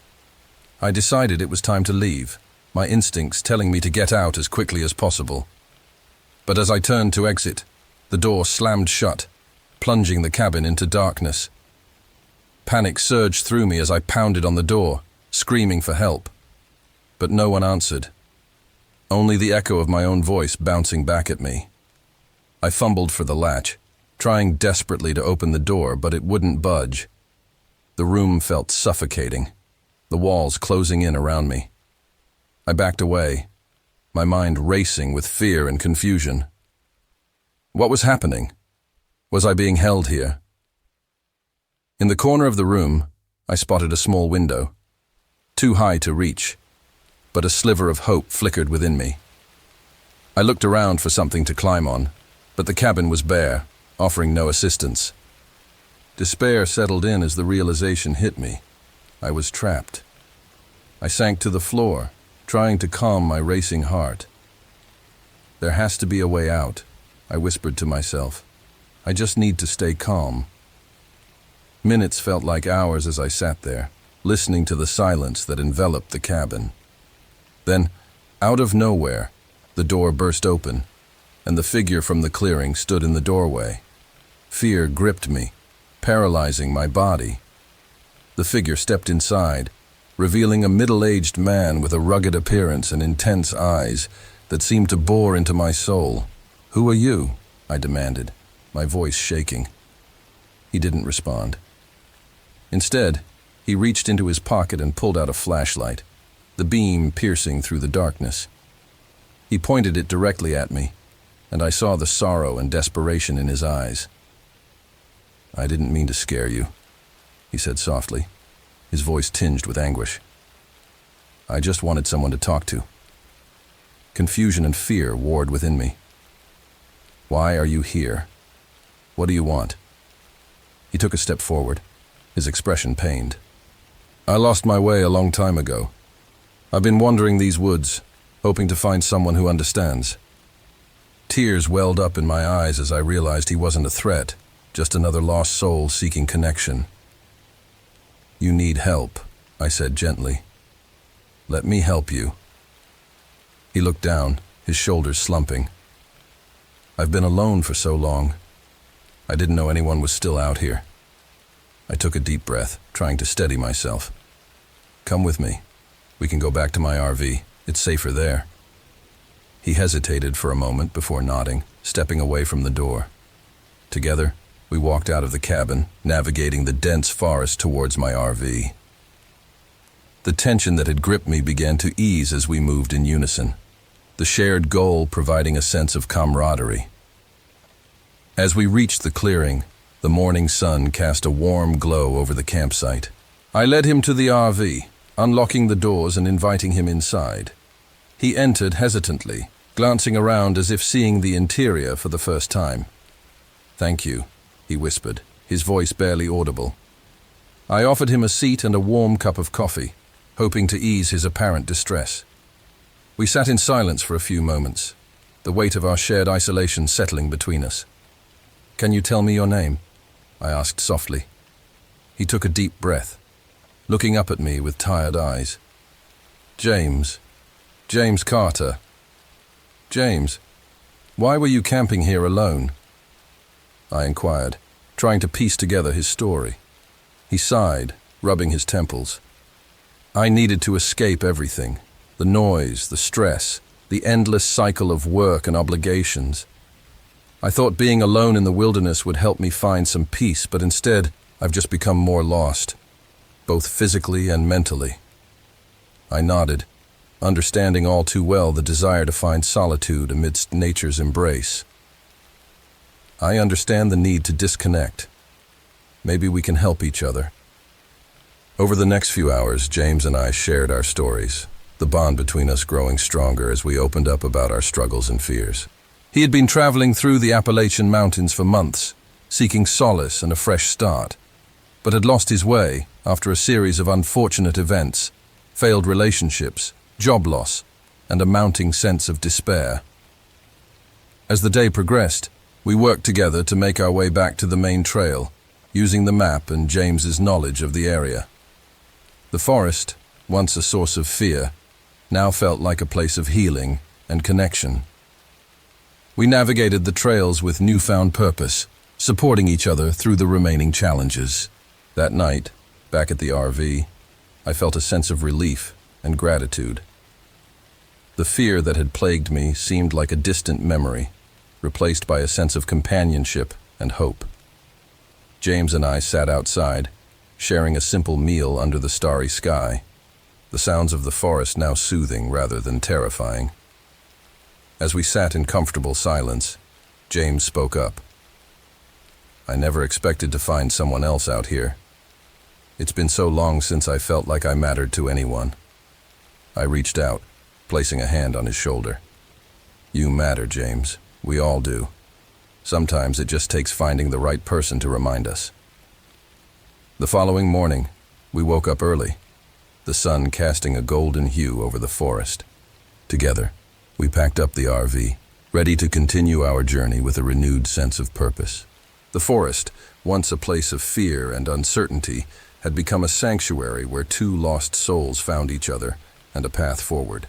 I decided it was time to leave, my instincts telling me to get out as quickly as possible. But as I turned to exit, the door slammed shut, plunging the cabin into darkness. Panic surged through me as I pounded on the door, screaming for help. But no one answered. Only the echo of my own voice bouncing back at me. I fumbled for the latch, trying desperately to open the door, but it wouldn't budge. The room felt suffocating, the walls closing in around me. I backed away, my mind racing with fear and confusion. What was happening? Was I being held here? In the corner of the room, I spotted a small window, too high to reach, but a sliver of hope flickered within me. I looked around for something to climb on, but the cabin was bare, offering no assistance. Despair settled in as the realization hit me. I was trapped. I sank to the floor, trying to calm my racing heart. There has to be a way out, I whispered to myself. I just need to stay calm. Minutes felt like hours as I sat there, listening to the silence that enveloped the cabin. Then, out of nowhere, the door burst open, and the figure from the clearing stood in the doorway. Fear gripped me, paralyzing my body. The figure stepped inside, revealing a middle-aged man with a rugged appearance and intense eyes that seemed to bore into my soul. "Who are you?" I demanded, my voice shaking. He didn't respond. Instead, he reached into his pocket and pulled out a flashlight, the beam piercing through the darkness. He pointed it directly at me, and I saw the sorrow and desperation in his eyes. "I didn't mean to scare you," he said softly, his voice tinged with anguish. "I just wanted someone to talk to." Confusion and fear warred within me. "Why are you here? What do you want?" He took a step forward, his expression pained. "I lost my way a long time ago. I've been wandering these woods, hoping to find someone who understands." Tears welled up in my eyes as I realized he wasn't a threat, just another lost soul seeking connection. "You need help," I said gently. "Let me help you." He looked down, his shoulders slumping. "I've been alone for so long. I didn't know anyone was still out here." I took a deep breath, trying to steady myself. "Come with me. We can go back to my RV. It's safer there." He hesitated for a moment before nodding, stepping away from the door. Together, we walked out of the cabin, navigating the dense forest towards my RV. The tension that had gripped me began to ease as we moved in unison, the shared goal providing a sense of camaraderie. As we reached the clearing, the morning sun cast a warm glow over the campsite. I led him to the RV, unlocking the doors and inviting him inside. He entered hesitantly, glancing around as if seeing the interior for the first time. "Thank you," he whispered, his voice barely audible. I offered him a seat and a warm cup of coffee, hoping to ease his apparent distress. We sat in silence for a few moments, the weight of our shared isolation settling between us. "Can you tell me your name?" I asked softly. He took a deep breath, looking up at me with tired eyes. James Carter." "James, why were you camping here alone?" I inquired, trying to piece together his story. He sighed, rubbing his temples. I needed to escape everything. The noise, the stress, the endless cycle of work and obligations. I thought being alone in the wilderness would help me find some peace, but instead, I've just become more lost, both physically and mentally. I nodded, understanding all too well the desire to find solitude amidst nature's embrace. I understand the need to disconnect. Maybe we can help each other. Over the next few hours, James and I shared our stories, the bond between us growing stronger as we opened up about our struggles and fears. He had been traveling through the Appalachian Mountains for months, seeking solace and a fresh start, but had lost his way after a series of unfortunate events, failed relationships, job loss, and a mounting sense of despair. As the day progressed, we worked together to make our way back to the main trail, using the map and James's knowledge of the area. The forest, once a source of fear, now felt like a place of healing and connection. We navigated the trails with newfound purpose, supporting each other through the remaining challenges. That night, back at the RV, I felt a sense of relief and gratitude. The fear that had plagued me seemed like a distant memory, replaced by a sense of companionship and hope. James and I sat outside, sharing a simple meal under the starry sky, the sounds of the forest now soothing rather than terrifying. As we sat in comfortable silence, James spoke up. "I never expected to find someone else out here. It's been so long since I felt like I mattered to anyone." I reached out, placing a hand on his shoulder. "You matter, James. We all do. Sometimes it just takes finding the right person to remind us." The following morning, we woke up early, the sun casting a golden hue over the forest. Together, we packed up the RV, ready to continue our journey with a renewed sense of purpose. The forest, once a place of fear and uncertainty, had become a sanctuary where two lost souls found each other and a path forward.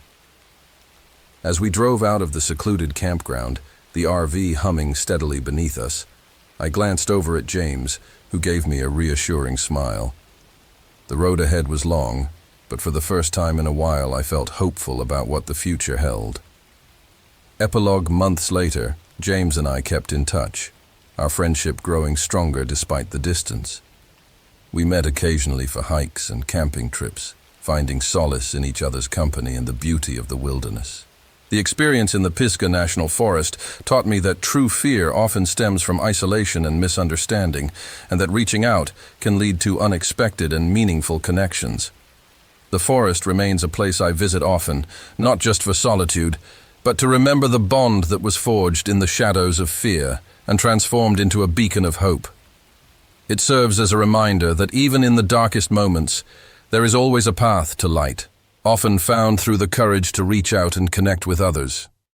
As we drove out of the secluded campground, the RV humming steadily beneath us, I glanced over at James, who gave me a reassuring smile. The road ahead was long, but for the first time in a while I felt hopeful about what the future held. Epilogue months later, James and I kept in touch, our friendship growing stronger despite the distance. We met occasionally for hikes and camping trips, finding solace in each other's company and the beauty of the wilderness. The experience in the Pisgah National Forest taught me that true fear often stems from isolation and misunderstanding, and that reaching out can lead to unexpected and meaningful connections. The forest remains a place I visit often, not just for solitude, but to remember the bond that was forged in the shadows of fear and transformed into a beacon of hope. It serves as a reminder that even in the darkest moments, there is always a path to light, often found through the courage to reach out and connect with others.